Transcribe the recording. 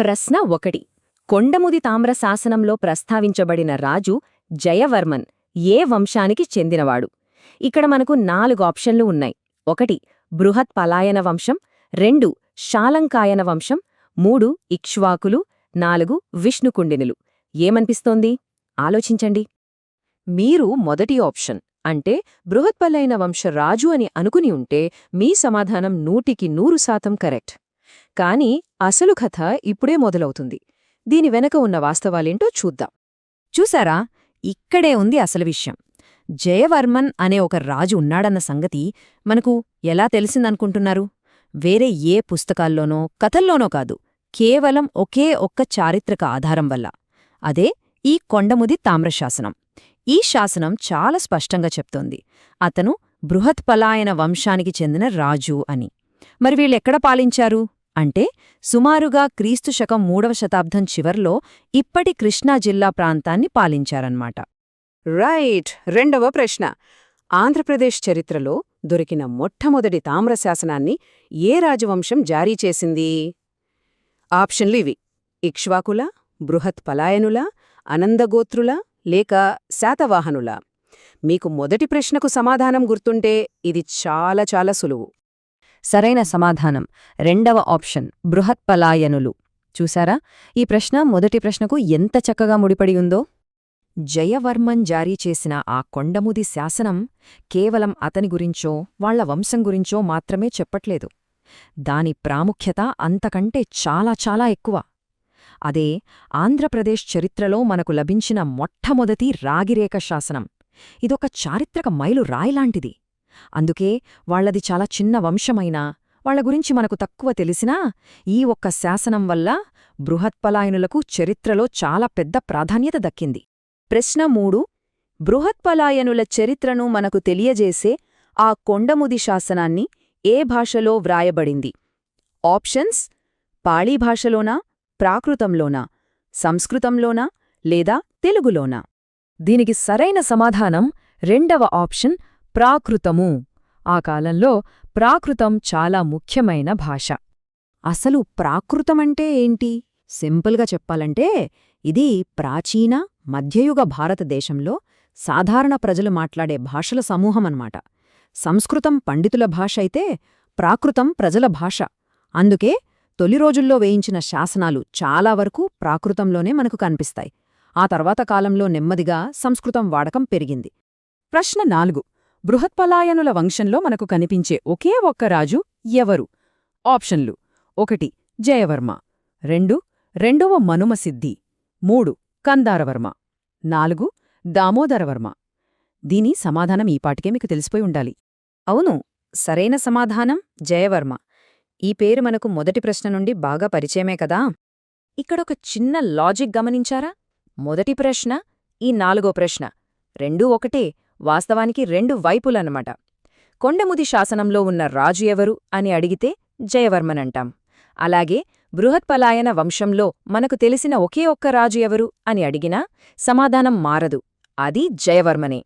ప్రశ్న 1. కొండముది తామ్ర శాసనంలో ప్రస్తావించబడిన రాజు జయవర్మన్ ఏ వంశానికి చెందినవాడు? ఇక్కడ మనకు 4 ఆప్షన్లు ఉన్నాయి. 1. బృహత్ పలాయన వంశం, 2. శాలంకాయన వంశం, 3. ఇక్ష్వాకులు, 4. విష్ణుకుండినులు. ఏమనిపిస్తోంది? ఆలోచించండి. మీరు మొదటి ఆప్షన్ అంటే బృహత్పలైన వంశ రాజు అని అనుకుని ఉంటే మీ సమాధానం 100% కరెక్ట్. కానీ అసలు కథ ఇప్పుడే మొదలవుతుంది. దీని వెనక ఉన్న వాస్తవాలేంటో చూద్దాం. చూసారా, ఇక్కడే ఉంది అసలు విషయం. జయవర్మన్ అనే ఒక రాజు ఉన్నాడన్న సంగతి మనకు ఎలా తెలిసిందనుకుంటున్నారు? వేరే ఏ పుస్తకాల్లోనో కథల్లోనో కాదు, కేవలం ఒకే ఒక్క చారిత్రక ఆధారం వల్ల. అదే ఈ కొండముది తామ్రశాసనం. ఈ శాసనం చాలా స్పష్టంగా చెప్తోంది అతను బృహత్పలాయన వంశానికి చెందిన రాజు అని. మరి వీళ్ళెక్కడ పాలించారు అంటే సుమారుగా క్రీస్తు శకం 3వ శతాబ్దం చివర్లో ఇప్పటి కృష్ణా జిల్లా ప్రాంతాన్ని పాలించారన్నమాట. రైట్. రెండవ ప్రశ్న. ఆంధ్రప్రదేశ్ చరిత్రలో దొరికిన మొట్టమొదటి తామ్రశాసనాన్ని ఏ రాజవంశం జారీ చేసింది? ఆప్షన్లు ఇవి: ఇక్ష్వాకుల, బృహత్పలాయనుల, అనందగోత్రుల, లేక శాతవాహనుల. మీకు మొదటి ప్రశ్నకు సమాధానం గుర్తుంటే ఇది చాలా చాలా సులువు. సరైన సమాధానం రెండవ ఆప్షన్, బృహత్పలాయనులు. చూసారా, ఈ ప్రశ్న మొదటి ప్రశ్నకు ఎంత చక్కగా ముడిపడి ఉందో. జయవర్మన్ జారీ చేసిన ఆ కొండముది శాసనం కేవలం అతని గురించో వాళ్ల వంశం గురించో మాత్రమే చెప్పట్లేదు. దాని ప్రాముఖ్యత అంతకంటే చాలా చాలా ఎక్కువ. అదే ఆంధ్రప్రదేశ్ చరిత్రలో మనకు లభించిన మొట్టమొదటి రాగిరేఖ శాసనం. ఇదొక చారిత్రక మైలురాయిలాంటిది. అందుకే వాళ్లది చాలా చిన్న వంశమైనా, వాళ్ల గురించి మనకు తక్కువ తెలిసినా ఈ ఒక్క శాసనం వల్ల బృహత్పలాయనులకు చరిత్రలో చాలా పెద్ద ప్రాధాన్యత దక్కింది. ప్రశ్న 3. బృహత్పలాయనుల చరిత్రను మనకు తెలియజేసే ఆ కొండముది శాసనాన్ని ఏ భాషలో వ్రాయబడింది? ఆప్షన్స్: పాళీ భాషలోనా, ప్రాకృతంలోనా, సంస్కృతంలోనా, లేదా తెలుగులోనా? దీనికి సరైన సమాధానం రెండవ ఆప్షన్, ప్రాకృతము. ఆ కాలంలో ప్రాకృతం చాలా ముఖ్యమైన భాష. అసలు ప్రాకృతమంటే ఏంటి? సింపుల్గా చెప్పాలంటే ఇది ప్రాచీన మధ్యయుగ భారతదేశంలో సాధారణ ప్రజలు మాట్లాడే భాషల సమూహమన్నమాట. సంస్కృతం పండితుల భాష అయితే ప్రాకృతం ప్రజల భాష. అందుకే తొలి రోజుల్లో వేయించిన శాసనాలు చాలా వరకు ప్రాకృతంలోనే మనకు కనిపిస్తాయి. ఆ తర్వాత కాలంలో నెమ్మదిగా సంస్కృతం వాడకం పెరిగింది. ప్రశ్న 4. బృహత్పలాయనుల వంశంలో మనకు కనిపించే ఒకే ఒక్క రాజు ఎవరు? ఆప్షన్లు: 1. జయవర్మ, 2. రెండవ మనుమసిద్ధి, 3. కందారవర్మ, 4. దామోదరవర్మ. దీని సమాధానం ఈపాటికే మీకు తెలిసిపోయి ఉండాలి. అవును, సరైన సమాధానం జయవర్మ. ఈ పేరు మనకు మొదటి ప్రశ్న నుండి బాగా పరిచయమే కదా. ఇక్కడొక చిన్న లాజిక్ గమనించారా? మొదటి ప్రశ్న, ఈ 4వ ప్రశ్న రెండూ ఒకటే, వాస్తవానికి 2 వైపులన్నమాట. కొండముది శాసనంలో ఉన్న రాజు ఎవరు అని అడిగితే జయవర్మనంటాం. అలాగే బృహత్పలాయన వంశంలో మనకు తెలిసిన ఒకే ఒక్క రాజు ఎవరు అని అడిగినా సమాధానం మారదు, అది జయవర్మనే.